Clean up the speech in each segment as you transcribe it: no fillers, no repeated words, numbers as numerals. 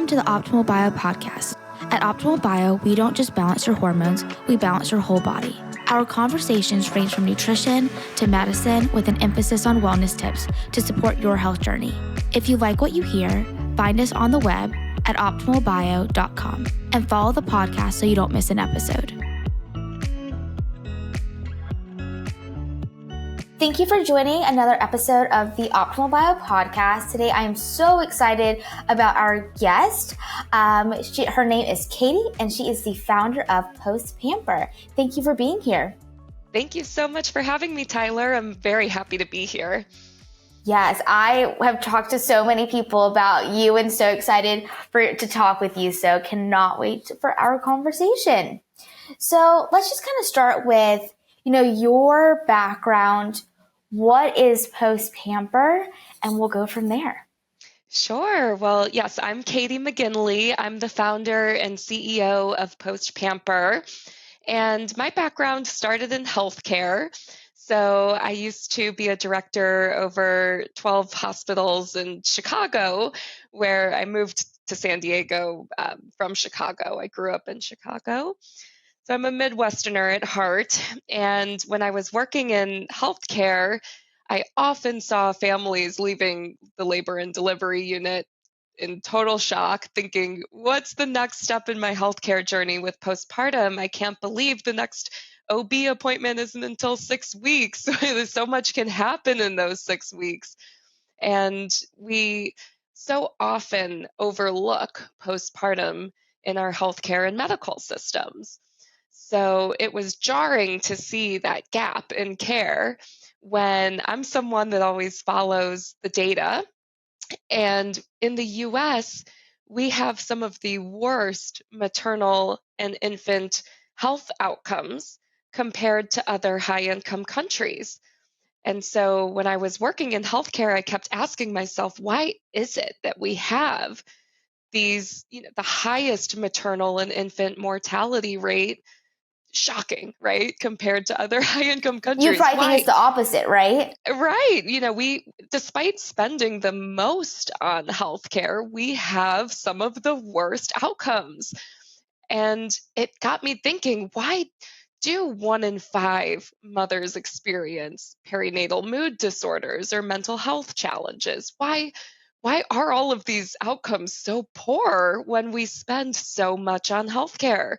Welcome to the Optimal Bio podcast. At Optimal Bio, we don't just balance your hormones, we balance your whole body. Our conversations range from nutrition to medicine with an emphasis on wellness tips to support your health journey. If you like what you hear, find us on the web at optimalbio.com and follow the podcast so you don't miss an episode. Thank you for joining another episode of the Optimal Bio podcast. Today, I am so excited about our guest. Her name is Katie, and she is the founder of Post Pamper. Thank you for being here. Thank you so much for having me, Tyler. I'm very happy to be here. Yes, I have talked to so many people about you and so excited to talk with you. So cannot wait for our conversation. So let's just kind of start with, your background. What is Post Pamper? And we'll go from there. Sure. Well, yes, I'm Katie McGinley. I'm the founder and CEO of Post Pamper. And my background started in healthcare. So I used to be a director over 12 hospitals in Chicago, where I moved to San Diego from Chicago. I grew up in Chicago. So I'm a Midwesterner at heart. And when I was working in healthcare, I often saw families leaving the labor and delivery unit in total shock, thinking, what's the next step in my healthcare journey with postpartum? I can't believe the next OB appointment isn't until 6 weeks. So much can happen in those 6 weeks. And we so often overlook postpartum in our healthcare and medical systems. So it was jarring to see that gap in care when I'm someone that always follows the data. And in the US, we have some of the worst maternal and infant health outcomes compared to other high-income countries. And so when I was working in healthcare, I kept asking myself, why is it that we have these, the highest maternal and infant mortality rate? Shocking, right? Compared to other high-income countries. You probably think it's the opposite, right? Right. We, despite spending the most on healthcare, we have some of the worst outcomes. And it got me thinking, why do 1 in 5 mothers experience perinatal mood disorders or mental health challenges? Why are all of these outcomes so poor when we spend so much on healthcare?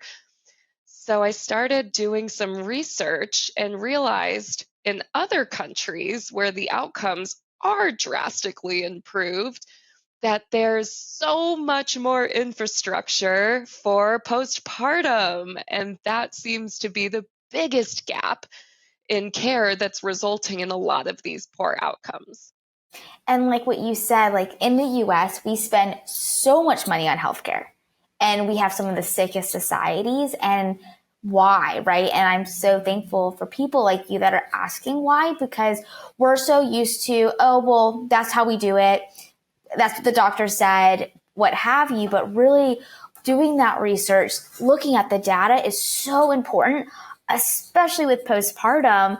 So I started doing some research and realized in other countries where the outcomes are drastically improved, that there's so much more infrastructure for postpartum. And that seems to be the biggest gap in care that's resulting in a lot of these poor outcomes. And like what you said, like in the US, we spend so much money on healthcare. And we have some of the sickest societies, and why, right? And I'm so thankful for people like you that are asking why, because we're so used to, oh, well, that's how we do it. That's what the doctor said, what have you. But really doing that research, looking at the data is so important, especially with postpartum.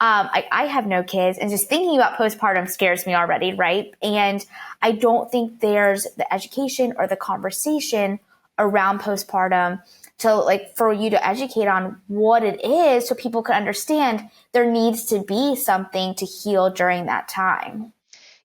I have no kids, and just thinking about postpartum scares me already, right? And I don't think there's the education or the conversation around postpartum to for you to educate on what it is so people can understand there needs to be something to heal during that time.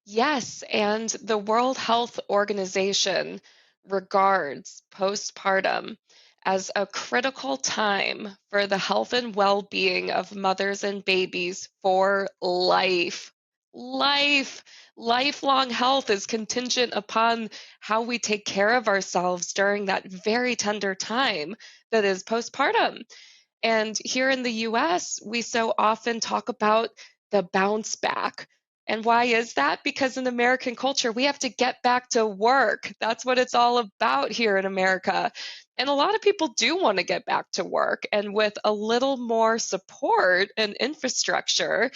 Yes, and the World Health Organization regards postpartum as a critical time for the health and well-being of mothers and babies for life. Lifelong health is contingent upon how we take care of ourselves during that very tender time that is postpartum. And here in the US, we so often talk about the bounce back. And why is that? Because in American culture, we have to get back to work. That's what it's all about here in America. And a lot of people do want to get back to work. And with a little more support and infrastructure,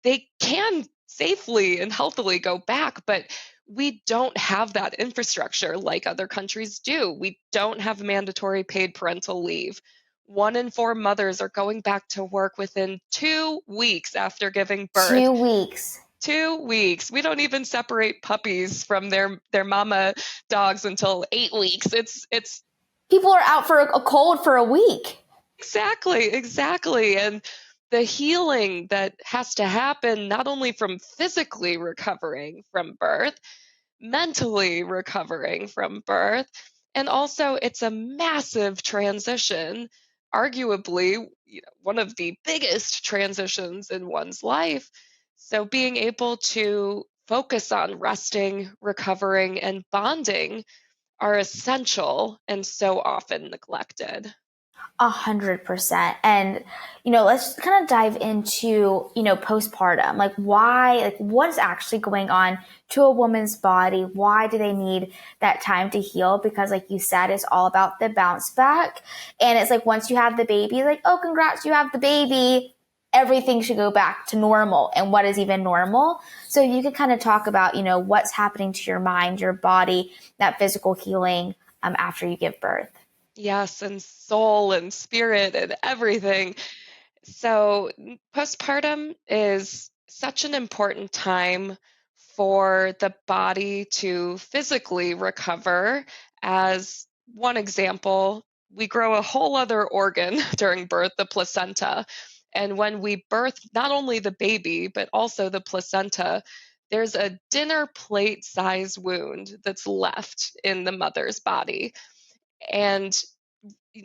they can safely and healthily go back. But we don't have that infrastructure like other countries do. We don't have mandatory paid parental leave. 1 in 4 mothers are going back to work within 2 weeks after giving birth. 2 weeks. 2 weeks. We don't even separate puppies from their mama dogs until 8 weeks. It's People are out for a cold for a week. exactly. And the healing that has to happen, not only from physically recovering from birth, mentally recovering from birth, and also it's a massive transition, arguably, one of the biggest transitions in one's life. So being able to focus on resting, recovering, and bonding are essential and so often neglected. 100%. And, let's kind of dive into, postpartum. Like why, like what is actually going on to a woman's body? Why do they need that time to heal? Because like you said, it's all about the bounce back. And it's like, once you have the baby, like, oh, congrats, you have the baby. Everything should go back to normal. And what is even normal? So you could kind of talk about, what's happening to your mind, your body, that physical healing, after you give birth. Yes, and soul and spirit and everything. So, postpartum is such an important time for the body to physically recover. As one example, we grow a whole other organ during birth, the placenta. And when we birth not only the baby, but also the placenta, there's a dinner plate size wound that's left in the mother's body. And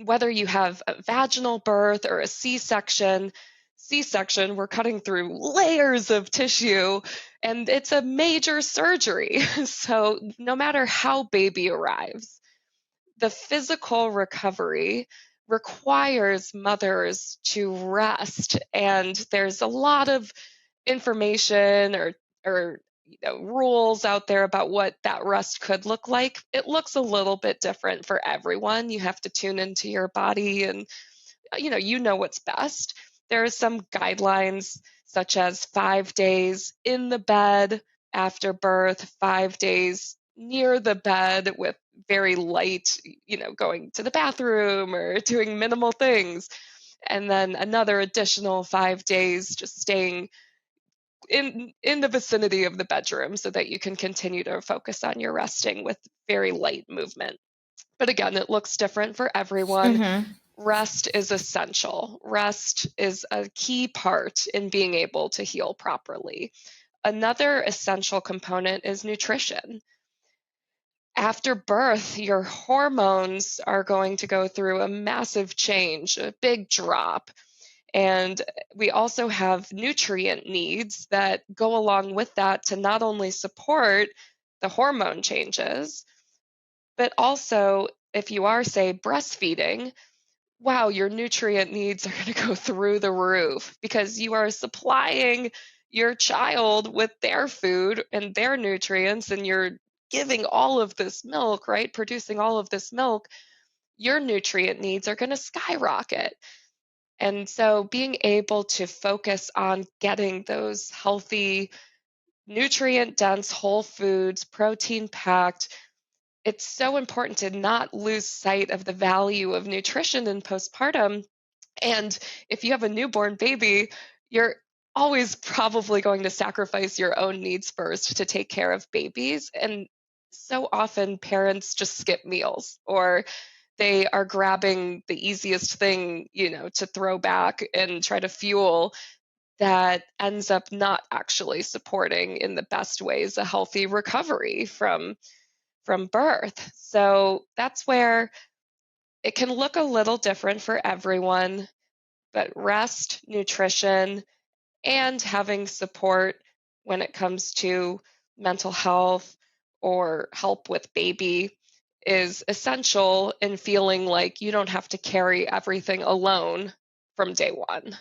whether you have a vaginal birth or a C-section, we're cutting through layers of tissue and it's a major surgery. So no matter how baby arrives, the physical recovery requires mothers to rest. And there's a lot of information or rules out there about what that rest could look like. It looks a little bit different for everyone. You have to tune into your body and you know what's best. There are some guidelines such as 5 days in the bed after birth, 5 days near the bed with very light, going to the bathroom or doing minimal things. And then another additional 5 days just staying in the vicinity of the bedroom so that you can continue to focus on your resting with very light movement. But again, it looks different for everyone. Mm-hmm. Rest is essential. Rest is a key part in being able to heal properly. Another essential component is nutrition. After birth, your hormones are going to go through a massive change, a big drop. And we also have nutrient needs that go along with that to not only support the hormone changes, but also if you are, say, breastfeeding, wow, your nutrient needs are going to go through the roof because you are supplying your child with their food and their nutrients, and you're giving all of this milk, right? Producing all of this milk, your nutrient needs are going to skyrocket. And so being able to focus on getting those healthy, nutrient dense whole foods, protein packed, it's so important to not lose sight of the value of nutrition in postpartum. And if you have a newborn baby, you're always probably going to sacrifice your own needs first to take care of babies. And so often parents just skip meals or they are grabbing the easiest thing, to throw back and try to fuel that ends up not actually supporting in the best ways a healthy recovery from birth. So that's where it can look a little different for everyone, but rest, nutrition, and having support when it comes to mental health or help with baby is essential in feeling like you don't have to carry everything alone from day one.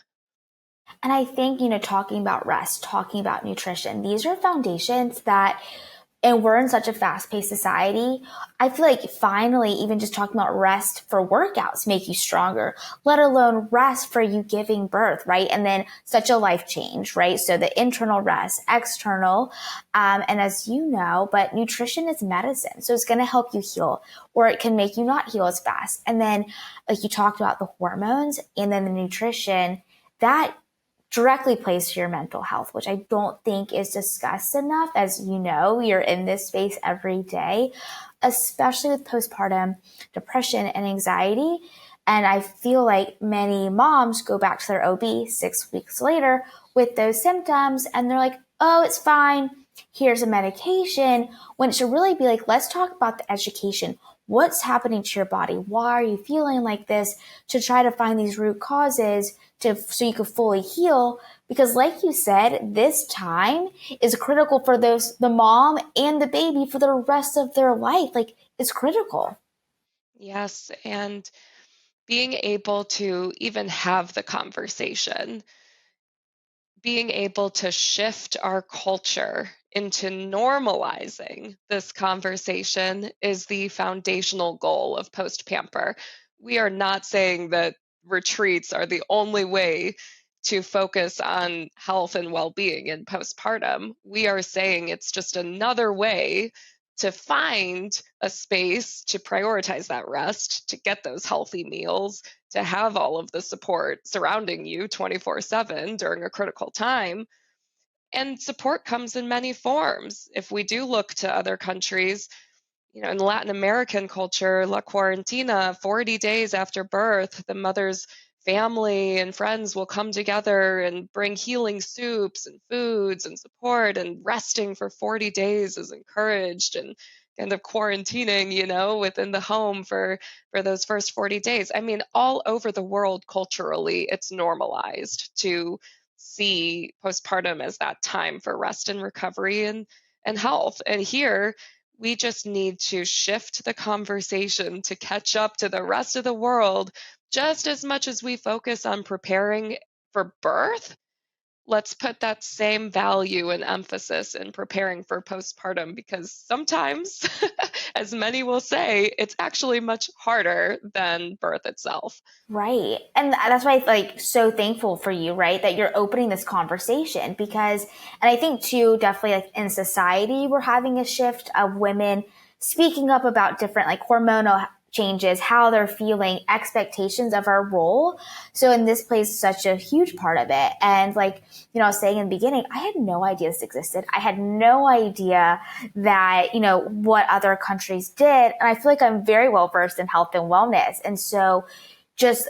And I think, talking about rest, talking about nutrition, these are foundations that, and we're in such a fast-paced society. I feel like finally, even just talking about rest for workouts make you stronger, let alone rest for you giving birth, right? And then such a life change, right? So the internal rest, external, and as you know, but nutrition is medicine. So it's going to help you heal, or it can make you not heal as fast. And then, like you talked about the hormones and then the nutrition, that directly plays to your mental health, which I don't think is discussed enough. As you know, you're in this space every day, especially with postpartum depression and anxiety. And I feel like many moms go back to their OB 6 weeks later with those symptoms and they're like, oh, it's fine. Here's a medication. When it should really be like, let's talk about the education. What's happening to your body? Why are you feeling like this? To try to find these root causes so you can fully heal. Because like you said, this time is critical for the mom and the baby for the rest of their life. Like, it's critical. Yes, and being able to even have the conversation, being able to shift our culture into normalizing this conversation is the foundational goal of Post Pamper. We are not saying that retreats are the only way to focus on health and well being in postpartum. We are saying it's just another way to find a space to prioritize that rest, to get those healthy meals, to have all of the support surrounding you 24/7 during a critical time. And support comes in many forms. If we do look to other countries, in Latin American culture, La Cuarentina, 40 days after birth, the mother's family and friends will come together and bring healing soups and foods and support, and resting for 40 days is encouraged, and kind of quarantining, within the home for those first 40 days. I mean, all over the world culturally, it's normalized to see postpartum as that time for rest and recovery and health. And here, we just need to shift the conversation to catch up to the rest of the world. Just as much as we focus on preparing for birth, let's put that same value and emphasis in preparing for postpartum, because sometimes, as many will say, it's actually much harder than birth itself. Right. And that's why I'm like so thankful for you, right? That you're opening this conversation because, and I think too, definitely like in society, we're having a shift of women speaking up about different like hormonal changes, how they're feeling, expectations of our role. So, and this plays such a huge part of it. And like, I was saying in the beginning, I had no idea this existed. I had no idea that, what other countries did. And I feel like I'm very well versed in health and wellness. And so,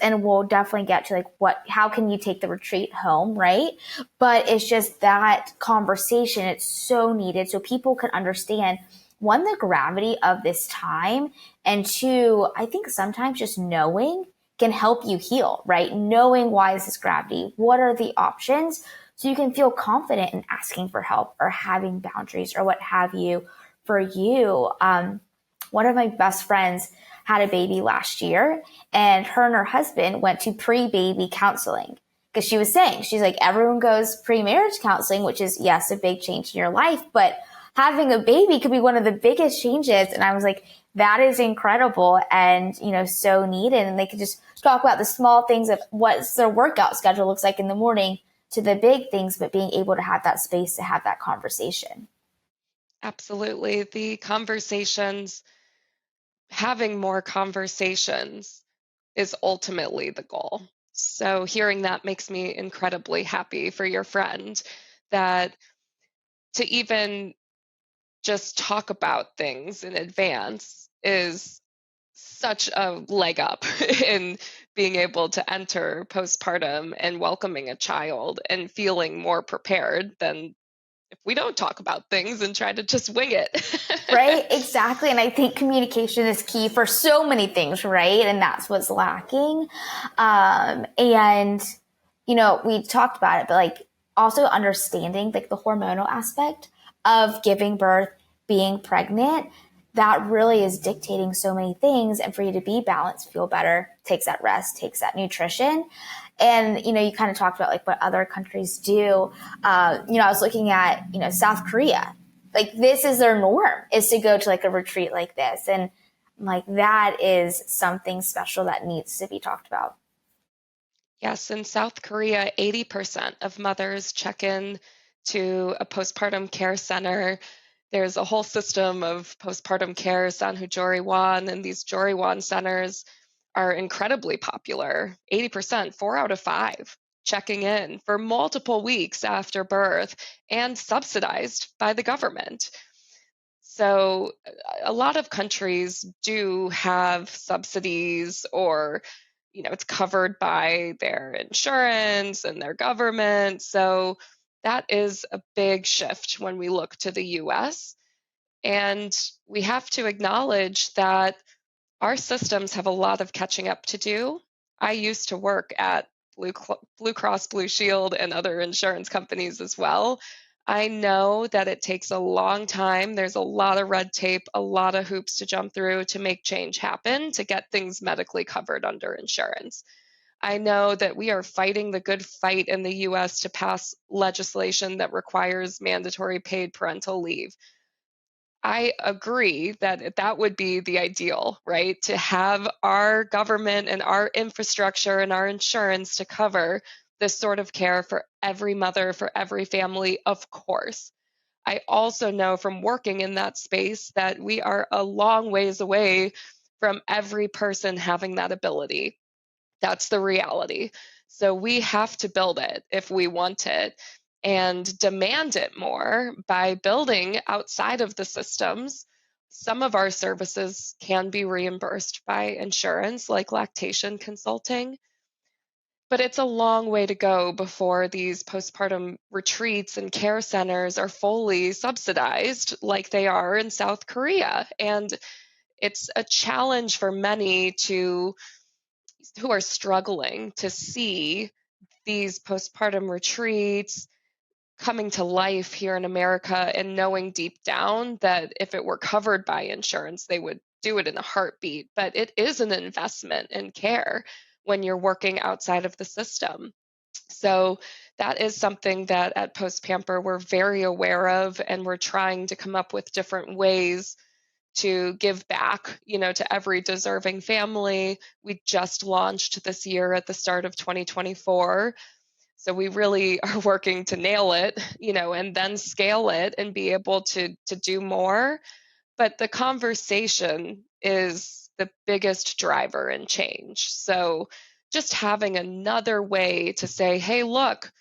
and we'll definitely get to like how can you take the retreat home, right? But it's just that conversation, it's so needed so people can understand, one, the gravity of this time, and two, I think sometimes just knowing can help you heal, right? Knowing why is this gravity, what are the options, so you can feel confident in asking for help or having boundaries or what have you. For you, one of my best friends had a baby last year, and her husband went to pre-baby counseling because she was saying, she's like, everyone goes pre-marriage counseling, which is, yes, a big change in your life, but having a baby could be one of the biggest changes. And I was like, that is incredible and, so needed. And they could just talk about the small things of what their workout schedule looks like in the morning to the big things, but being able to have that space to have that conversation. Absolutely. Having more conversations is ultimately the goal. So hearing that makes me incredibly happy for your friend, that to even just talk about things in advance is such a leg up in being able to enter postpartum and welcoming a child and feeling more prepared than if we don't talk about things and try to just wing it. Right? Exactly. And I think communication is key for so many things, right? And that's what's lacking. And, we talked about it, but like also understanding like the hormonal aspect of giving birth, being pregnant, that really is dictating so many things. And for you to be balanced, feel better, takes that rest, takes that nutrition. And, you kind of talked about like what other countries do. I was looking at, South Korea. Like this is their norm, is to go to like a retreat like this. And like that is something special that needs to be talked about. Yes, in South Korea, 80% of mothers check in to a postpartum care center. There's a whole system of postpartum care, Sanhujoriwan, and these Joriwan centers are incredibly popular. 80%, 4 out of 5 checking in for multiple weeks after birth and subsidized by the government. So a lot of countries do have subsidies, or it's covered by their insurance and their government. So that is a big shift when we look to the US. And we have to acknowledge that our systems have a lot of catching up to do. I used to work at Blue Cross Blue Shield and other insurance companies as well. I know that it takes a long time. There's a lot of red tape, a lot of hoops to jump through to make change happen, to get things medically covered under insurance. I know that we are fighting the good fight in the US to pass legislation that requires mandatory paid parental leave. I agree that that would be the ideal, right? To have our government and our infrastructure and our insurance to cover this sort of care for every mother, for every family, of course. I also know from working in that space that we are a long ways away from every person having that ability. That's the reality. So we have to build it if we want it, and demand it more by building outside of the systems. Some of our services can be reimbursed by insurance, like lactation consulting, but it's a long way to go before these postpartum retreats and care centers are fully subsidized like they are in South Korea. And it's a challenge for many who are struggling to see these postpartum retreats coming to life here in America, and knowing deep down that if it were covered by insurance, they would do it in a heartbeat. But it is an investment in care when you're working outside of the system. So that is something that at Post Pamper we're very aware of, and we're trying to come up with different ways to give back, to every deserving family. We just launched this year at the start of 2024. So we really are working to nail it, and then scale it and be able to do more. But the conversation is the biggest driver in change. So just having another way to say, hey, look,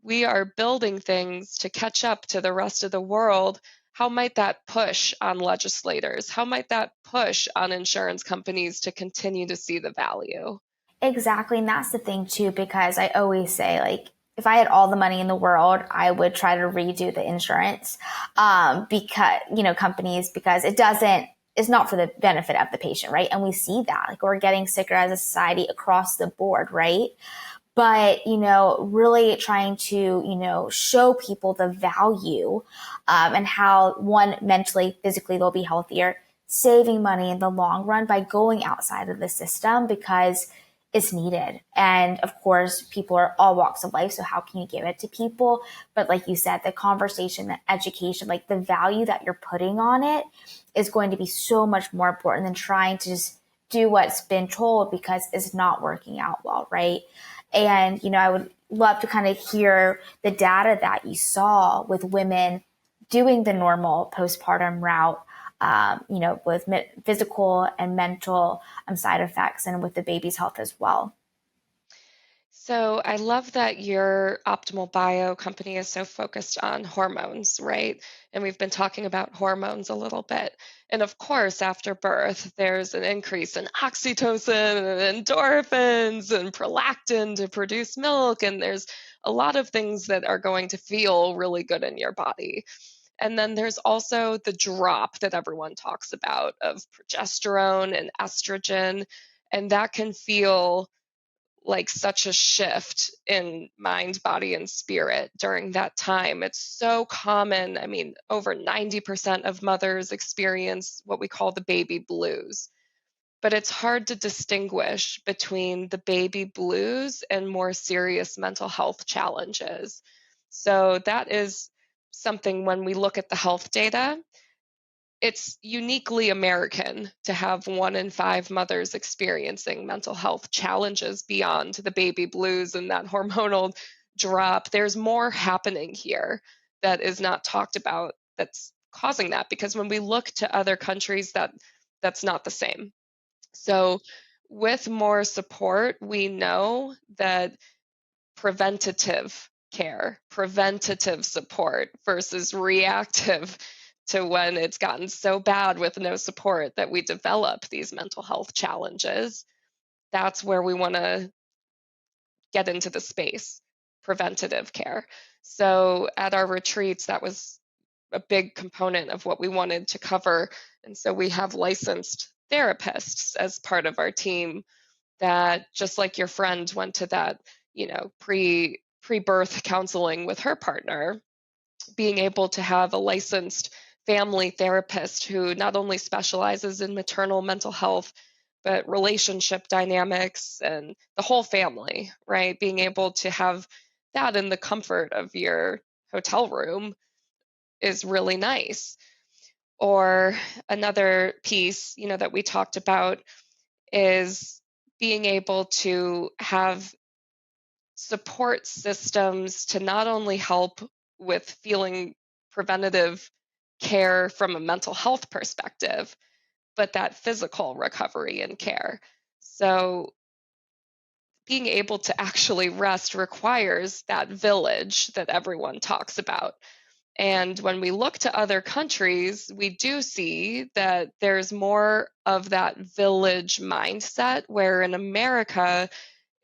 we are building things to catch up to the rest of the world. How might that push on legislators? How might that push on insurance companies to continue to see the value? Exactly. And that's the thing too, because I always say, like, if I had all the money in the world, I would try to redo the insurance, because, companies, because it's not for the benefit of the patient, right? And we see that, like, we're getting sicker as a society across the board, right? But, really trying to, show people the value, and how, one, mentally, physically, they'll be healthier, saving money in the long run by going outside of the system, because it's needed. And of course, people are all walks of life. So how can you give it to people? But like you said, the conversation, the education, like the value that you're putting on it is going to be so much more important than trying to just do what's been told because it's not working out well, right? And, I would love to kind of hear the data that you saw with women doing the normal postpartum route, with physical and mental side effects, and with the baby's health as well. So I love that your Optimal Bio company is so focused on hormones, right? And we've been talking about hormones a little bit. And of course, after birth, there's an increase in oxytocin and endorphins and prolactin to produce milk. And there's a lot of things that are going to feel really good in your body. And then there's also the drop that everyone talks about of progesterone and estrogen. And that can feel like such a shift in mind, body, and spirit during that time. It's so common. I mean, over 90% of mothers experience what we call the baby blues. But it's hard to distinguish between the baby blues and more serious mental health challenges. So that is something when we look at the health data, it's uniquely American to have 1 in 5 mothers experiencing mental health challenges beyond the baby blues and that hormonal drop. There's more happening here that is not talked about that's causing that, because when we look to other countries, that's not the same. So with more support, we know that preventative care, preventative support versus reactive to when it's gotten so bad with no support that we develop these mental health challenges. That's where we want to get into the space, preventative care. So at our retreats, that was a big component of what we wanted to cover. And so we have licensed therapists as part of our team that, just like your friend went to that, pre-birth counseling with her partner, being able to have a licensed family therapist who not only specializes in maternal mental health, but relationship dynamics and the whole family, right? Being able to have that in the comfort of your hotel room is really nice. Or another piece, that we talked about is being able to have support systems to not only help with feeling preventative care from a mental health perspective, but that physical recovery and care. So being able to actually rest requires that village that everyone talks about. And when we look to other countries, we do see that there's more of that village mindset, where in America,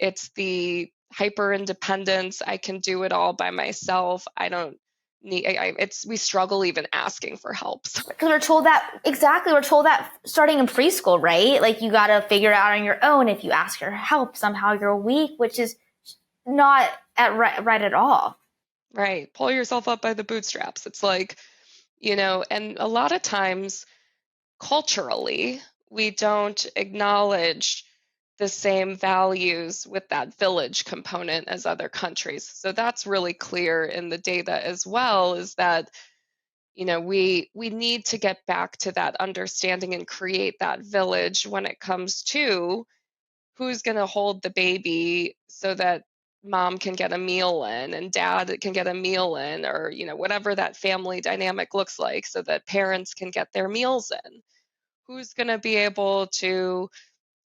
it's the hyper independence. I can do it all by myself. I don't need, we struggle even asking for help. Because we're told that, exactly, we're told that starting in preschool, right? Like, you got to figure it out on your own. If you ask for help, somehow you're weak, which is not right at all. Right. Pull yourself up by the bootstraps. It's like, and a lot of times culturally, we don't acknowledge the same values with that village component as other countries. So that's really clear in the data as well, is that we need to get back to that understanding and create that village when it comes to who's going to hold the baby so that mom can get a meal in and dad can get a meal in, or whatever that family dynamic looks like, so that parents can get their meals in. Who's going to be able to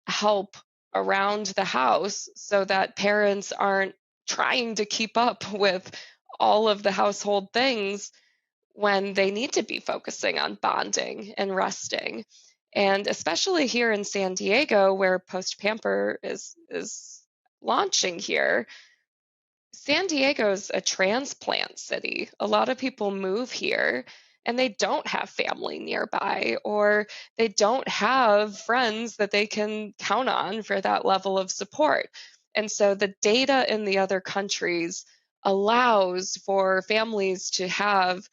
help around the house so that parents aren't trying to keep up with all of the household things when they need to be focusing on bonding and resting. And especially here in San Diego, where Post Pamper is launching here, San Diego's a transplant city. A lot of people move here and they don't have family nearby, or they don't have friends that they can count on for that level of support. And so the data in the other countries allows for families to have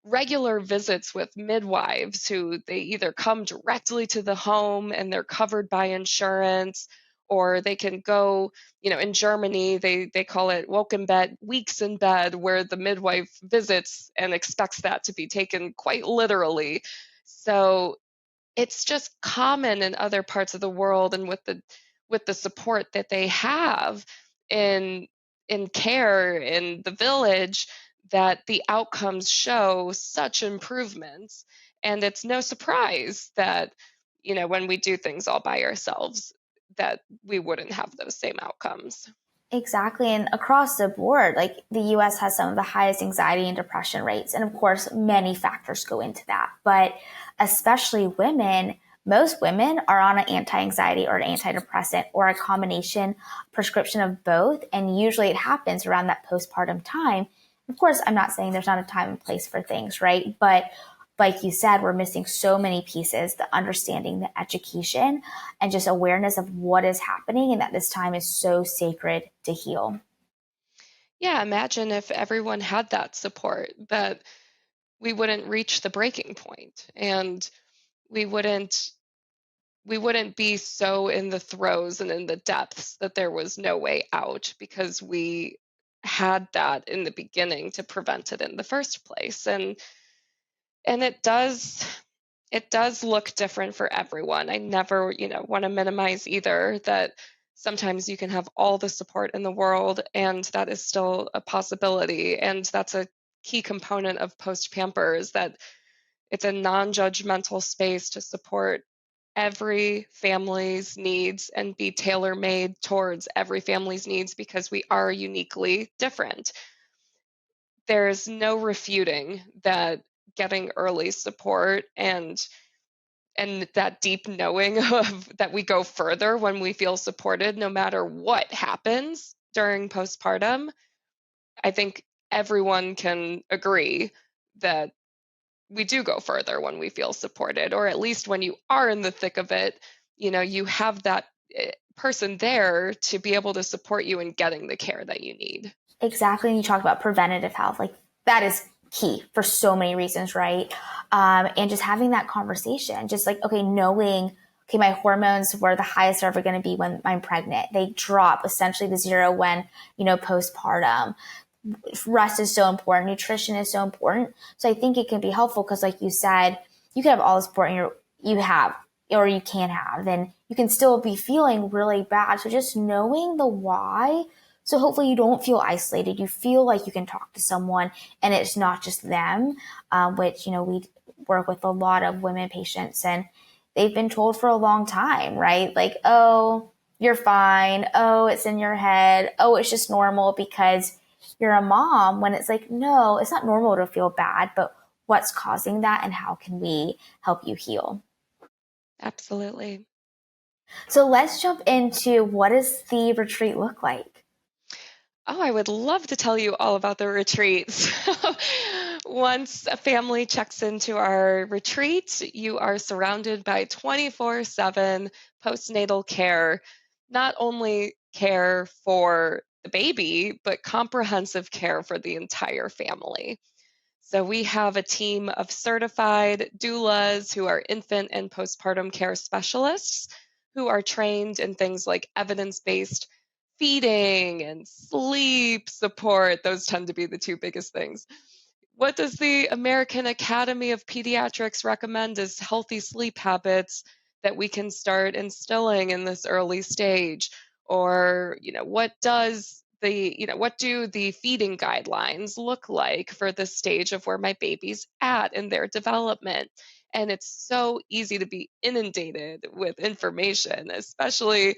regular visits with midwives who they either come directly to the home and they're covered by insurance, or they can go, in Germany, they call it woken bed, weeks in bed, where the midwife visits and expects that to be taken quite literally. So it's just common in other parts of the world, and with the support that they have in care in the village, that the outcomes show such improvements. And it's no surprise that when we do things all by ourselves, that we wouldn't have those same outcomes. Exactly. And across the board, like, the US has some of the highest anxiety and depression rates. And of course, many factors go into that. But especially women, most women are on an anti-anxiety or an antidepressant or a combination prescription of both. And usually it happens around that postpartum time. Of course, I'm not saying there's not a time and place for things, right? But like you said, we're missing so many pieces, the understanding, the education, and just awareness of what is happening, and that this time is so sacred to heal. Yeah, imagine if everyone had that support, that we wouldn't reach the breaking point, and we wouldn't we wouldn't be so in the throes and in the depths that there was no way out, because we had that in the beginning to prevent it in the first place. And it does look different for everyone. I never, want to minimize either, that sometimes you can have all the support in the world and that is still a possibility. And that's a key component of Post Pamper, is that it's a non-judgmental space to support every family's needs and be tailor made towards every family's needs because we are uniquely different. There's no refuting that getting early support and that deep knowing of that we go further when we feel supported no matter what happens during postpartum. I think everyone can agree that we do go further when we feel supported, or at least when you are in the thick of it, you have that person there to be able to support you in getting the care that you need. Exactly. And you talk about preventative health. Like that is key for so many reasons, right? And just having that conversation, just like, okay, knowing, okay, my hormones were the highest they're ever going to be when I'm pregnant. They drop essentially to zero when, postpartum. Rest is so important. Nutrition is so important. So I think it can be helpful because, like you said, you can have all the support you have or you can have, then you can still be feeling really bad. So just knowing the why. So hopefully you don't feel isolated. You feel like you can talk to someone and it's not just them, which, we work with a lot of women patients and they've been told for a long time, right? Like, oh, you're fine. Oh, it's in your head. Oh, it's just normal because you're a mom, when it's like, no, it's not normal to feel bad, but what's causing that and how can we help you heal? Absolutely. So let's jump into, what does the retreat look like? Oh, I would love to tell you all about the retreats. Once a family checks into our retreat, you are surrounded by 24/7 postnatal care, not only care for the baby, but comprehensive care for the entire family. So we have a team of certified doulas who are infant and postpartum care specialists who are trained in things like evidence-based feeding and sleep support. Those tend to be the two biggest things. What does the American Academy of Pediatrics recommend as healthy sleep habits that we can start instilling in this early stage? Or, what do the feeding guidelines look like for the stage of where my baby's at in their development? And it's so easy to be inundated with information, especially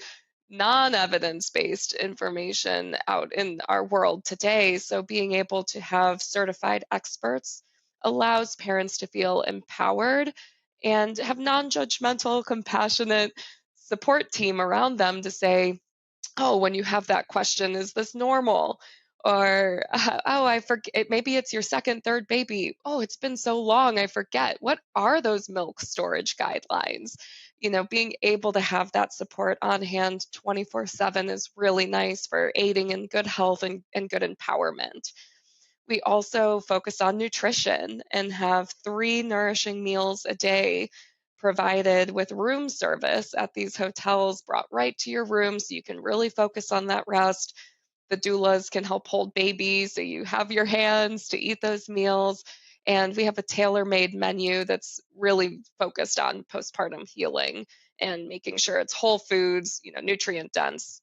non-evidence based information out in our world today. So being able to have certified experts allows parents to feel empowered and have non-judgmental, compassionate support team around them to say, oh, when you have that question, is this normal? Or, oh, I forget, maybe it's your second, third baby. Oh, it's been so long, I forget. What are those milk storage guidelines? Being able to have that support on hand 24/7 is really nice for aiding in good health and good empowerment. We also focus on nutrition and have 3 nourishing meals a day provided with room service at these hotels, brought right to your room so you can really focus on that rest. The doulas can help hold babies so you have your hands to eat those meals. And we have a tailor made menu that's really focused on postpartum healing and making sure it's whole foods, nutrient dense,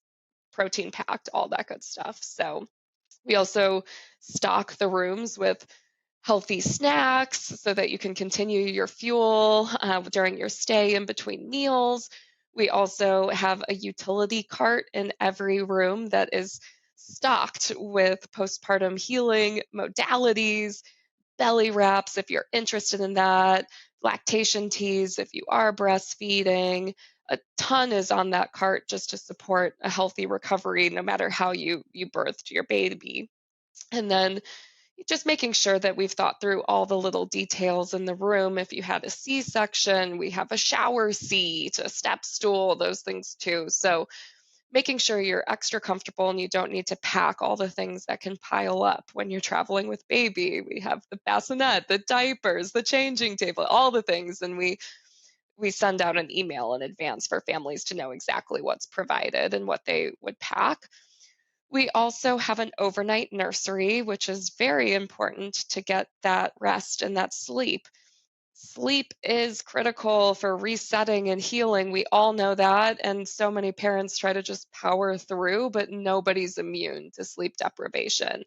protein packed, all that good stuff. So we also stock the rooms with healthy snacks so that you can continue your fuel during your stay in between meals. We also have a utility cart in every room that is stocked with postpartum healing modalities, belly wraps if you're interested in that, lactation teas if you are breastfeeding. A ton is on that cart just to support a healthy recovery no matter how you birthed your baby. And then just making sure that we've thought through all the little details in the room. If you had a C-section, we have a shower seat, a step stool, those things too. So making sure you're extra comfortable and you don't need to pack all the things that can pile up when you're traveling with baby. We have the bassinet, the diapers, the changing table, all the things, and we send out an email in advance for families to know exactly what's provided and what they would pack. We also have an overnight nursery, which is very important to get that rest and that sleep. Sleep is critical for resetting and healing. We all know that. And so many parents try to just power through, but nobody's immune to sleep deprivation.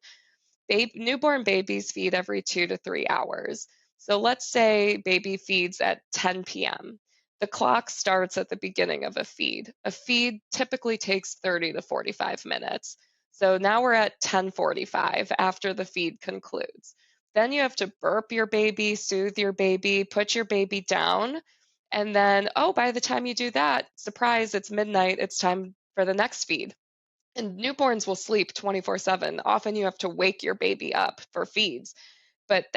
Newborn babies feed every 2 to 3 hours. So let's say baby feeds at 10 p.m. the clock starts at the beginning of a feed. A feed typically takes 30 to 45 minutes. So now we're at 10:45 after the feed concludes. Then you have to burp your baby, soothe your baby, put your baby down. And then, oh, by the time you do that, surprise, it's midnight. It's time for the next feed. And newborns will sleep 24/7. Often you have to wake your baby up for feeds. But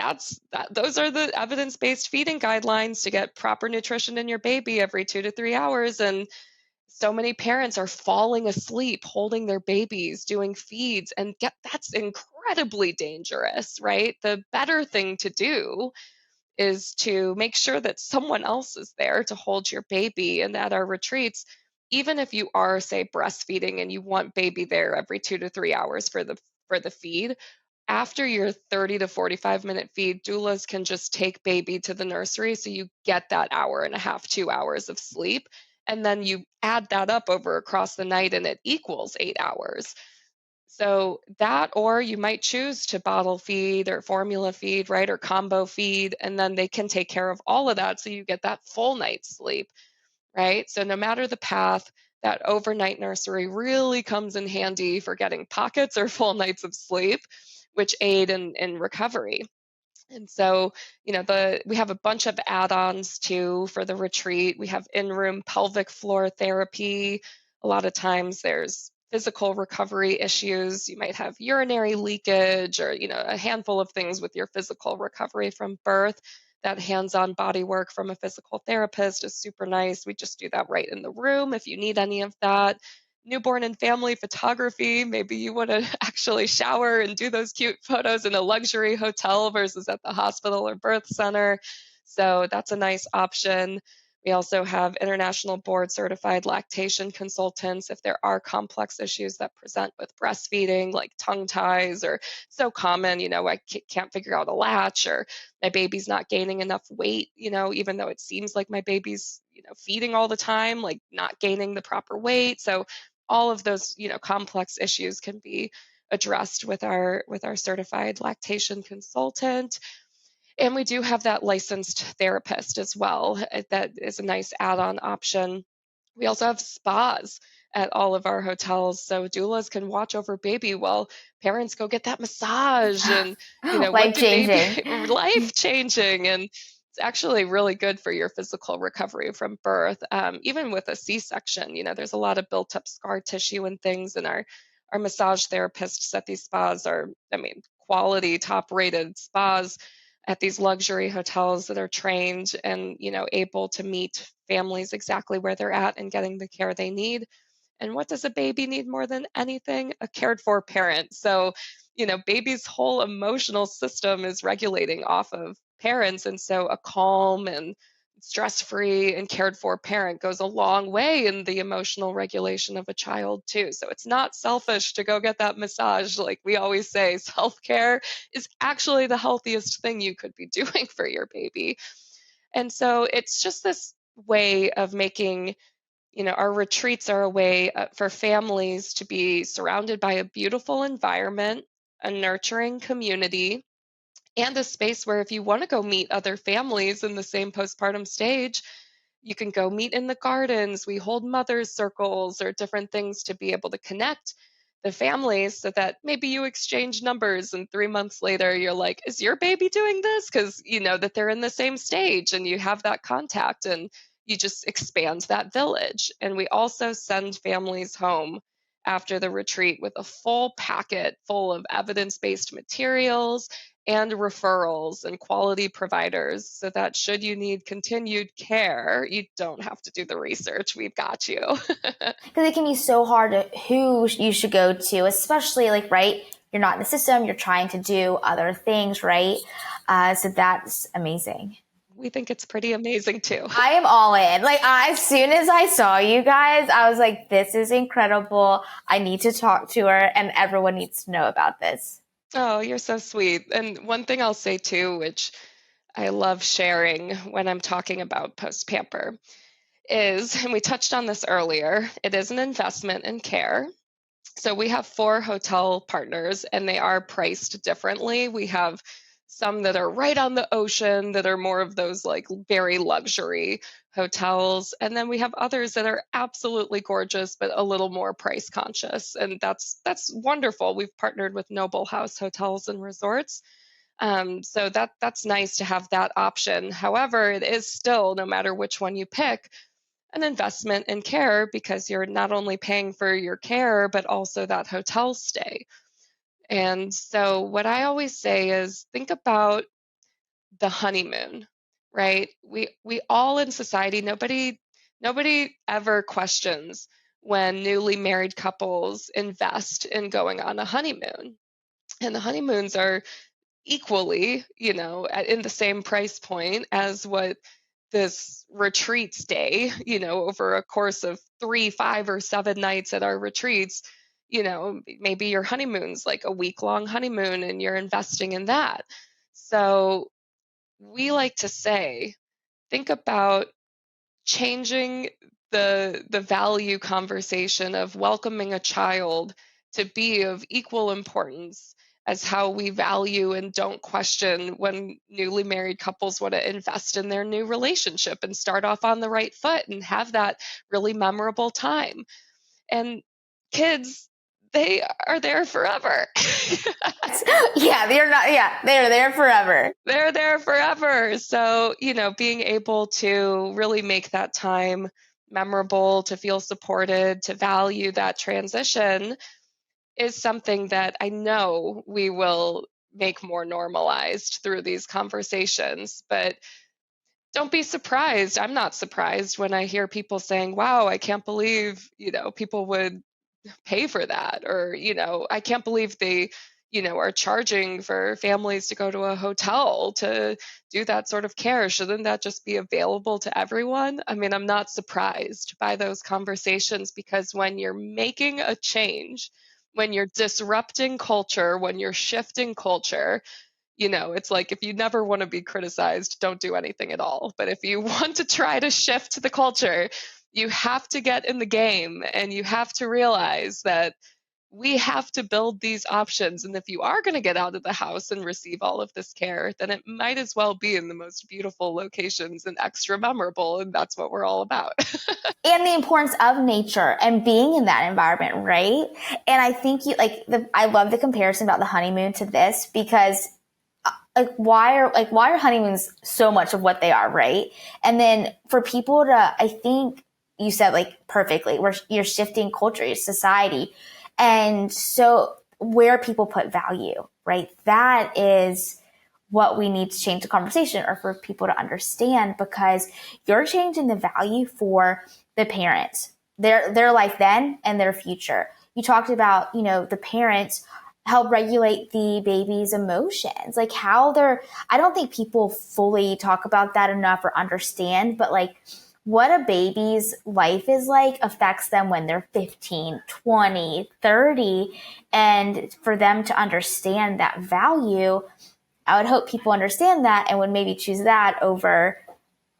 those are the evidence-based feeding guidelines to get proper nutrition in your baby every 2 to 3 hours. And so many parents are falling asleep holding their babies doing feeds, and that's incredibly dangerous, right? The better thing to do is to make sure that someone else is there to hold your baby. And at our retreats, even if you are, say, breastfeeding and you want baby there every 2 to 3 hours for the feed, after your 30 to 45-minute feed, doulas can just take baby to the nursery, so you get that hour and a half, 2 hours of sleep, and then you add that up over across the night and it equals 8 hours. So that, or you might choose to bottle feed or formula feed, right, or combo feed, and then they can take care of all of that so you get that full night's sleep, right? So no matter the path, that overnight nursery really comes in handy for getting pockets or full nights of sleep, which aid in recovery. And so, we have a bunch of add-ons too for the retreat. We have in-room pelvic floor therapy. A lot of times there's physical recovery issues. You might have urinary leakage or, a handful of things with your physical recovery from birth. That hands-on body work from a physical therapist is super nice. We just do that right in the room if you need any of that. Newborn and family photography. Maybe you want to actually shower and do those cute photos in a luxury hotel versus at the hospital or birth center. So that's a nice option. We also have international board certified lactation consultants if there are complex issues that present with breastfeeding, like tongue ties, or so common, I can't figure out a latch, or my baby's not gaining enough weight, even though it seems like my baby's, feeding all the time, like not gaining the proper weight. So all of those, complex issues can be addressed with our certified lactation consultant. And we do have that licensed therapist as well. That is a nice add-on option. We also have spas at all of our hotels, so doulas can watch over baby while parents go get that massage. And what Life do baby changing. life changing, and it's actually really good for your physical recovery from birth. Even with a C-section, there's a lot of built up scar tissue and things, and our massage therapists at these spas are, quality, top rated spas at these luxury hotels that are trained and, able to meet families exactly where they're at and getting the care they need. And what does a baby need more than anything? A cared for parent. So, baby's whole emotional system is regulating off of parents. And so a calm and stress free and cared for parent goes a long way in the emotional regulation of a child, too. So it's not selfish to go get that massage. Like we always say, self care is actually the healthiest thing you could be doing for your baby. And so it's just this way of making, our retreats are a way for families to be surrounded by a beautiful environment, a nurturing community, and a space where if you want to go meet other families in the same postpartum stage, you can go meet in the gardens. We hold mothers' circles or different things to be able to connect the families so that maybe you exchange numbers and 3 months later you're like, is your baby doing this? Because you know that they're in the same stage and you have that contact and you just expand that village. And we also send families home after the retreat with a full packet full of evidence based materials and referrals and quality providers so that should you need continued care, you don't have to do the research. We've got you. Because it can be so hard to who you should go to, especially like, right, you're not in the system, you're trying to do other things, right? So that's amazing. We think it's pretty amazing too. I am all in. Like, as soon as I saw you guys, I was like, this is incredible. I need to talk to her, and everyone needs to know about this. Oh, you're so sweet. And one thing I'll say too, which I love sharing when I'm talking about Post Pamper, is, and we touched on this earlier, it is an investment in care. So we have 4 hotel partners and they are priced differently. We have some that are right on the ocean that are more of those like very luxury hotels. And then we have others that are absolutely gorgeous, but a little more price conscious. And that's wonderful. We've partnered with Noble House Hotels and Resorts. So that's nice to have that option. However, it is still, no matter which one you pick, an investment in care because you're not only paying for your care, but also that hotel stay. And so, what I always say is think about the honeymoon, right? We all in society, nobody ever questions when newly married couples invest in going on a honeymoon. And the honeymoons are equally, in the same price point as what this retreats day, over a course of 3, 5, or 7 nights at our retreats. Maybe your honeymoon's like a week-long honeymoon and you're investing in that. So we like to say, think about changing the value conversation of welcoming a child to be of equal importance as how we value and don't question when newly married couples want to invest in their new relationship and start off on the right foot and have that really memorable time. And kids, they are there forever. Yeah, they're not, yeah, they're there forever. They're there forever. So, being able to really make that time memorable, to feel supported, to value that transition is something that I know we will make more normalized through these conversations. But don't be surprised. I'm not surprised when I hear people saying, wow, I can't believe, people would pay for that, or I can't believe they are charging for families to go to a hotel to do that sort of care. Shouldn't that just be available to everyone? I mean, I'm not surprised by those conversations, because when you're making a change, when you're disrupting culture, when you're shifting culture, it's like, if you never want to be criticized, don't do anything at all. But if you want to try to shift the culture, you have to get in the game, and you have to realize that we have to build these options. And if you are going to get out of the house and receive all of this care, then it might as well be in the most beautiful locations and extra memorable. And that's what we're all about. And the importance of nature and being in that environment, right? And I think I love the comparison about the honeymoon to this, because why are honeymoons so much of what they are, right? And then for people to, I think you said perfectly, where you're shifting culture, your society. And so where people put value, right? That is what we need to change the conversation, or for people to understand, because you're changing the value for the parents, their life then and their future. You talked about, the parents help regulate the baby's emotions, I don't think people fully talk about that enough or understand, but what a baby's life is affects them when they're 15, 20, 30. And for them to understand that value, I would hope people understand that and would maybe choose that over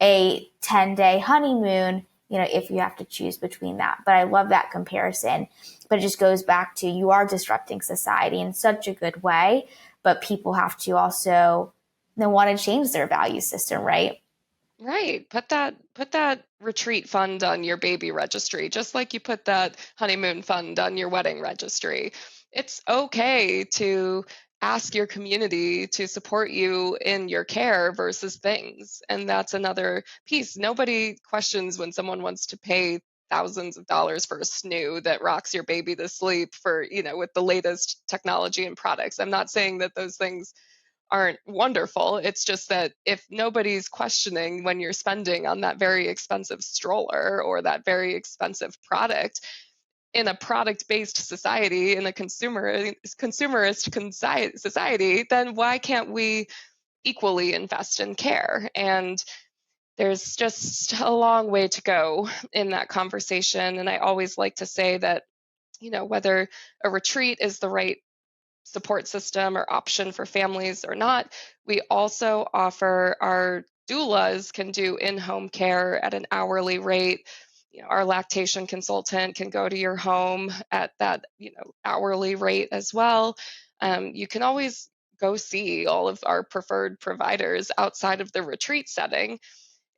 a 10-day honeymoon, if you have to choose between that. But I love that comparison. But it just goes back to, you are disrupting society in such a good way, but people have to also want to change their value system, right? Right. Put that retreat fund on your baby registry, just like you put that honeymoon fund on your wedding registry. It's okay to ask your community to support you in your care versus things. And that's another piece. Nobody questions when someone wants to pay thousands of dollars for a snoo that rocks your baby to sleep with the latest technology and products. I'm not saying that those things aren't wonderful. It's just that if nobody's questioning when you're spending on that very expensive stroller or that very expensive product in a product-based society, in a consumerist society, then why can't we equally invest in care? And there's just a long way to go in that conversation. And I always like to say that, whether a retreat is the right support system or option for families or not, we also offer our doulas can do in-home care at an hourly rate. Our lactation consultant can go to your home at that hourly rate as well. You can always go see all of our preferred providers outside of the retreat setting.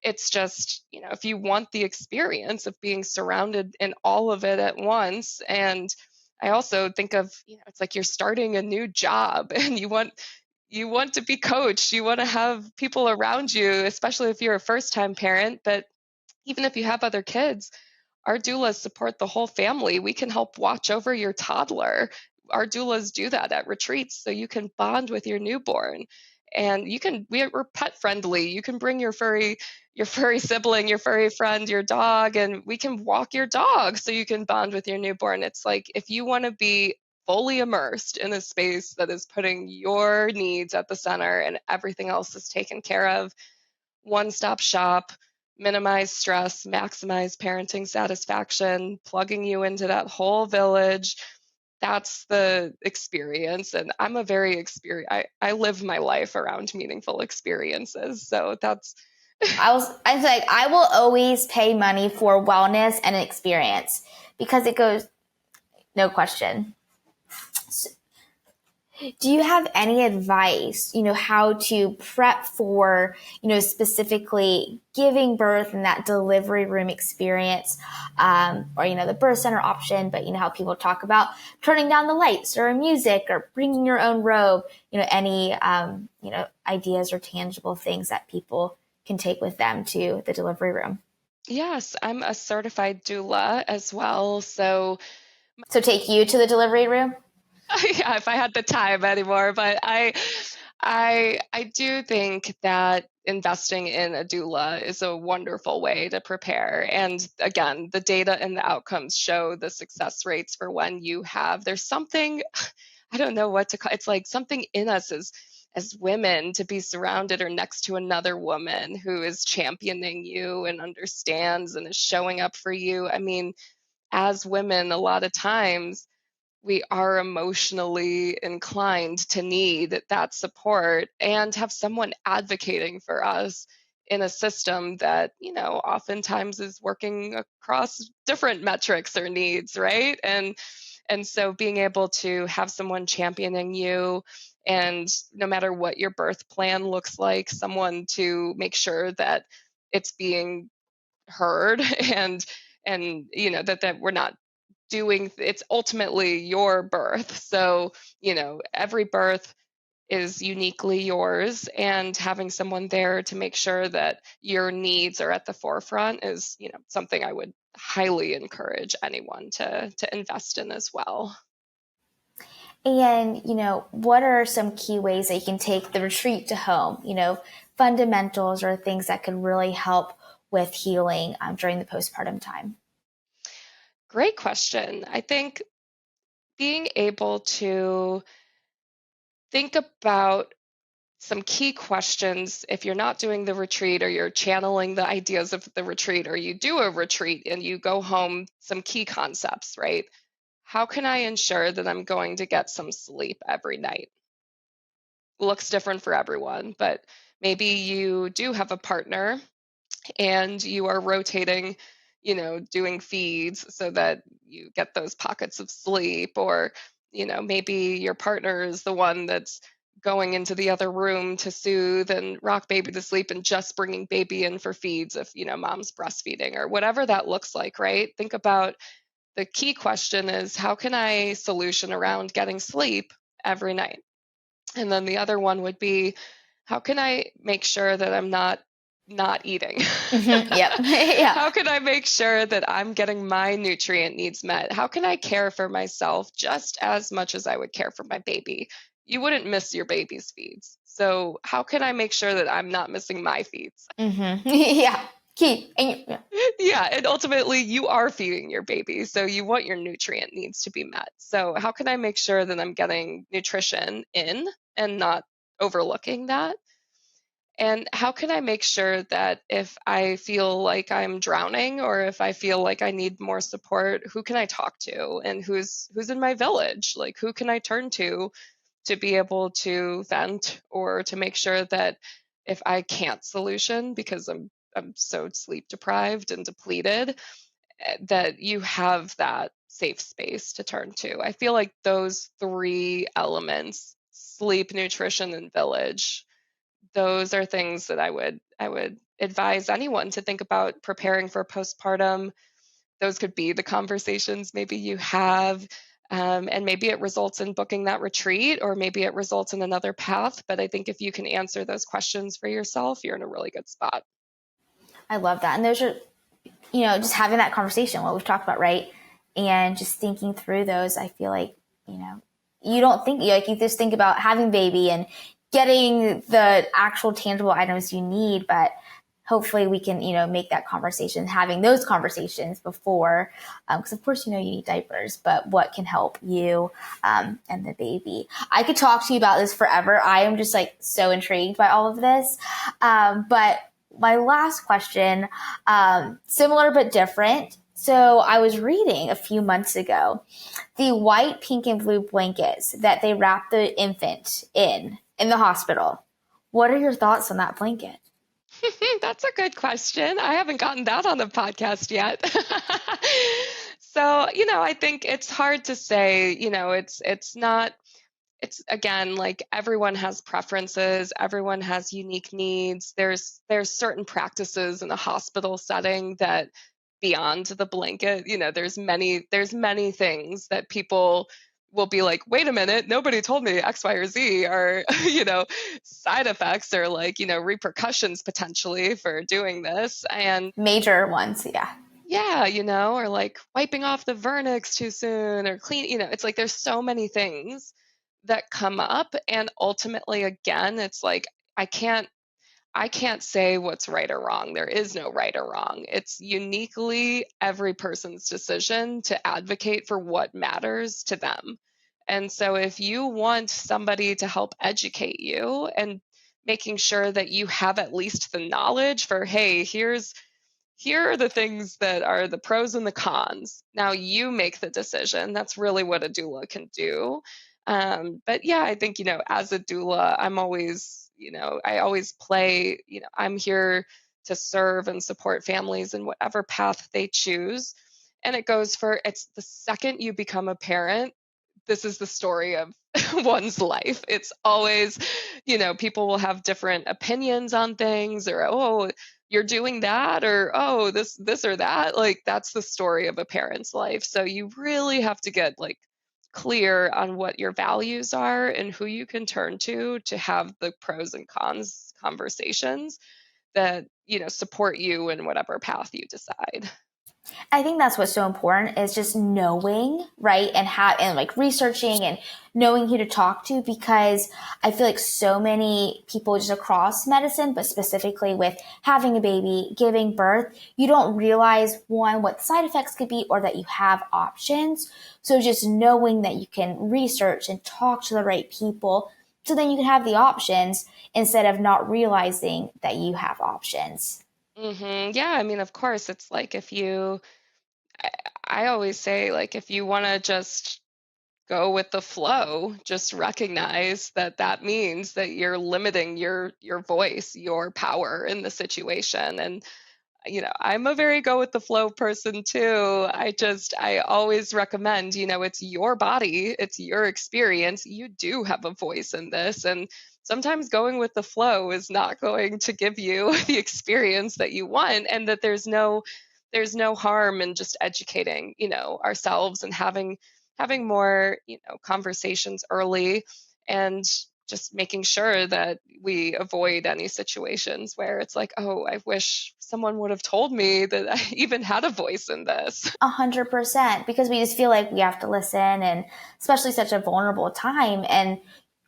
It's just, if you want the experience of being surrounded in all of it at once. And I also think of, it's like you're starting a new job and you want to be coached. You want to have people around you, especially if you're a first-time parent. But even if you have other kids, our doulas support the whole family. We can help watch over your toddler. Our doulas do that at retreats so you can bond with your newborn. And we're pet friendly. You can bring your furry sibling, your furry friend, your dog, and we can walk your dog so you can bond with your newborn. It's like if you want to be fully immersed in a space that is putting your needs at the center and everything else is taken care of, one-stop shop, minimize stress, maximize parenting satisfaction, plugging you into that whole village. That's the experience. And I'm a very I live my life around meaningful experiences. So that's I was like, I will always pay money for wellness and experience because it goes, no question. Do you have any advice, how to prep for, specifically giving birth and that delivery room experience, or, the birth center option, but how people talk about turning down the lights or music or bringing your own robe, any, ideas or tangible things that people can take with them to the delivery room? yes, I'm a certified doula as well. So So take you to the delivery room? yeah, if I had the time anymore. But I do think that investing in a doula is a wonderful way to prepare. And again, the data and the outcomes show the success rates for when there's something, I don't know what to call it's like something in us as women to be surrounded or next to another woman who is championing you and understands and is showing up for you. I mean, as women, a lot of times we are emotionally inclined to need that support and have someone advocating for us in a system that, oftentimes is working across different metrics or needs, right? And so being able to have someone championing you, and no matter what your birth plan looks like, someone to make sure that it's being heard and that we're not it's ultimately your birth. So, every birth is uniquely yours, and having someone there to make sure that your needs are at the forefront is, something I would highly encourage anyone to invest in as well. And, what are some key ways that you can take the retreat to home? Fundamentals or things that could really help with healing during the postpartum time? Great question. I think being able to think about some key questions if you're not doing the retreat or you're channeling the ideas of the retreat, or you do a retreat and you go home, some key concepts, right? How can I ensure that I'm going to get some sleep every night? Looks different for everyone, but maybe you do have a partner and you are rotating, doing feeds so that you get those pockets of sleep. Or, maybe your partner is the one that's going into the other room to soothe and rock baby to sleep and just bringing baby in for feeds if, mom's breastfeeding or whatever that looks like, right? Think about the key question is, how can I solution around getting sleep every night? And then the other one would be, how can I make sure that I'm not eating? Yep. Yeah. How can I make sure that I'm getting my nutrient needs met? How can I care for myself just as much as I would care for my baby? You wouldn't miss your baby's feeds. So how can I make sure that I'm not missing my feeds? Yeah. Key. And yeah. Yeah, and ultimately you are feeding your baby, so you want your nutrient needs to be met. So how can I make sure that I'm getting nutrition in and not overlooking that? And how can I make sure that if I feel like I'm drowning or if I feel like I need more support, who can I talk to and who's in my village? Like who can I turn to be able to vent, or to make sure that if I can't solution because I'm so sleep deprived and depleted, that you have that safe space to turn to. I feel like those three elements, sleep, nutrition, and village, those are things that I would advise anyone to think about preparing for postpartum. Those could be the conversations maybe you have. And maybe it results in booking that retreat, or maybe it results in another path. But I think if you can answer those questions for yourself, you're in a really good spot. I love that. And those are, just having that conversation, what we've talked about, right? And just thinking through those, I feel like, you don't think, like, you just think about having baby and getting the actual tangible items you need, but hopefully we can, make that conversation, having those conversations before, because of course, you need diapers, but what can help you and the baby. I could talk to you about this forever. I am just like so intrigued by all of this. But my last question, similar but different. So I was reading a few months ago the white, pink, and blue blankets that they wrap the infant in the hospital. What are your thoughts on that blanket? That's a good question. I haven't gotten that on the podcast yet. So, I think it's hard to say, it's not, it's again, like everyone has preferences, everyone has unique needs. There's certain practices in a hospital setting that beyond the blanket, there's many things that people will be like, wait a minute, nobody told me X, Y, or Z are, side effects or like, repercussions potentially for doing this. And Major ones, yeah. yeah, or like wiping off the vernix too soon or clean, it's like there's so many things that come up. And ultimately, again, it's like I can't say what's right or wrong. There is no right or wrong. It's uniquely every person's decision to advocate for what matters to them. And so if you want somebody to help educate you and making sure that you have at least the knowledge for, hey, here are the things that are the pros and the cons. Now you make the decision. That's really what a doula can do. But yeah, I think, as a doula, I always play, I'm here to serve and support families in whatever path they choose. And it's the second you become a parent, this is the story of one's life. It's always, people will have different opinions on things, or, oh, you're doing that, or, oh, this or that. Like, that's the story of a parent's life. So you really have to get like clear on what your values are and who you can turn to have the pros and cons conversations that, support you in whatever path you decide. I think that's what's so important is just knowing, right? And like researching and knowing who to talk to, because I feel like so many people just across medicine, but specifically with having a baby, giving birth, you don't realize one, what the side effects could be, or that you have options. So just knowing that you can research and talk to the right people, so then you can have the options instead of not realizing that you have options. Yeah, I mean, of course, it's like I, I always say, like, if you want to just go with the flow, just recognize that that means that you're limiting your voice, your power in the situation. And I'm a very go with the flow person too. I always recommend, it's your body, it's your experience. You do have a voice in this. And sometimes going with the flow is not going to give you the experience that you want. And that there's no harm in just educating, ourselves and having more, conversations early, and just making sure that we avoid any situations where it's like, oh, I wish someone would have told me that I even had a voice in this. 100%, because we just feel like we have to listen, and especially such a vulnerable time. And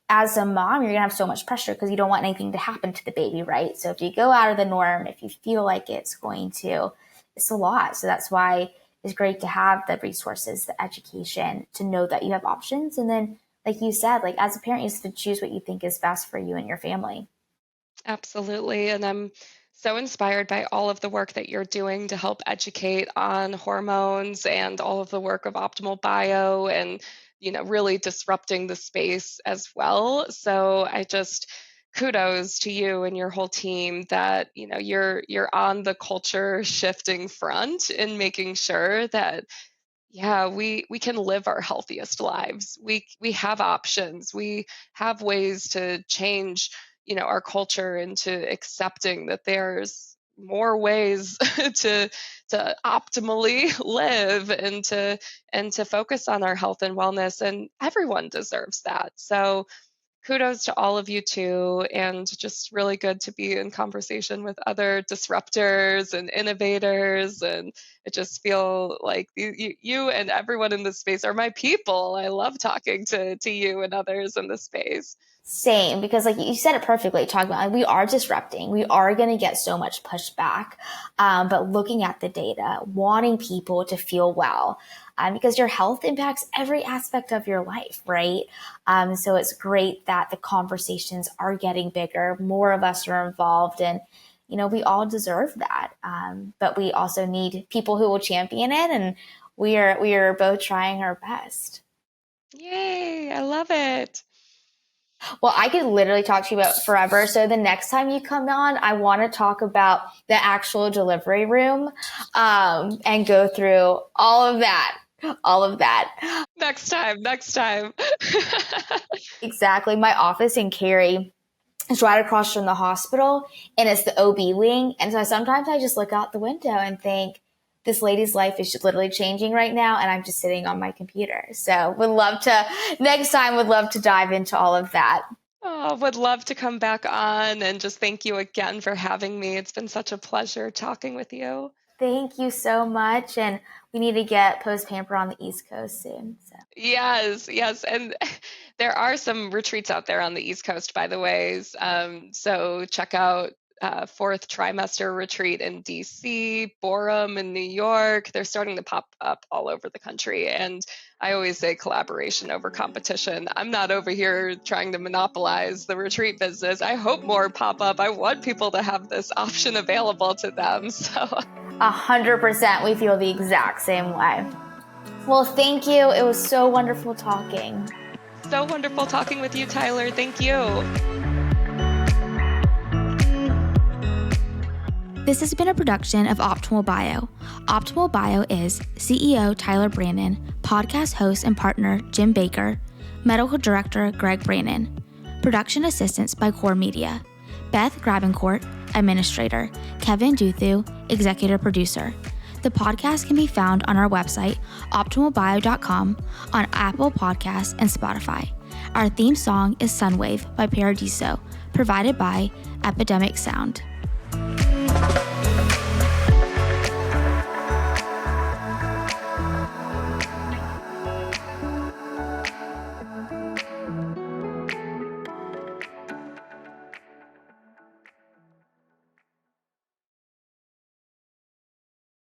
as a mom, you're gonna have so much pressure because you don't want anything to happen to the baby, right? So if you go out of the norm, if you feel like it's a lot. So that's why it's great to have the resources, the education, to know that you have options. And then, like you said, like as a parent, you have to choose what you think is best for you and your family. Absolutely. And I'm so inspired by all of the work that you're doing to help educate on hormones and all of the work of optimal bio and, really disrupting the space as well. So I just kudos to you and your whole team that, you're on the culture shifting front and making sure that, yeah, we can live our healthiest lives. We have options. We have ways to change, our culture into accepting that there's more ways to optimally live and to focus on our health and wellness, and everyone deserves that. So kudos to all of you too, and just really good to be in conversation with other disruptors and innovators. And I just feel like you and everyone in this space are my people. I love talking to you and others in this space. Same, because like you said it perfectly, talking about like, we are disrupting, we are going to get so much pushback, but looking at the data, wanting people to feel well, because your health impacts every aspect of your life, right? So it's great that the conversations are getting bigger, more of us are involved, and we all deserve that. But we also need people who will champion it, and we are both trying our best. Yay, I love it. Well, I could literally talk to you about forever. So the next time you come on, I want to talk about the actual delivery room, and go through all of that. Next time. Exactly. My office in Cary is right across from the hospital, and it's the OB wing. And so sometimes I just look out the window and think, this lady's life is literally changing right now, and I'm just sitting on my computer. So next time would love to dive into all of that. Oh, would love to come back on, and just thank you again for having me. It's been such a pleasure talking with you. Thank you so much. And we need to get Post Pamper on the East Coast soon. So. Yes. And there are some retreats out there on the East Coast, by the way. So check out fourth trimester retreat in DC, Borum in New York. They're starting to pop up all over the country. And I always say collaboration over competition. I'm not over here trying to monopolize the retreat business. I hope more pop up. I want people to have this option available to them. So 100%. We feel the exact same way. Well, thank you. It was so wonderful talking. So wonderful talking with you, Tyler. Thank you. This has been a production of Optimal Bio. Optimal Bio is CEO Tyler Brandon, podcast host and partner Jim Baker, medical director Greg Brandon, production assistance by Core Media, Beth Grabencourt, administrator, Kevin Duthu, executive producer. The podcast can be found on our website, optimalbio.com, on Apple Podcasts and Spotify. Our theme song is Sunwave by Paradiso, provided by Epidemic Sound.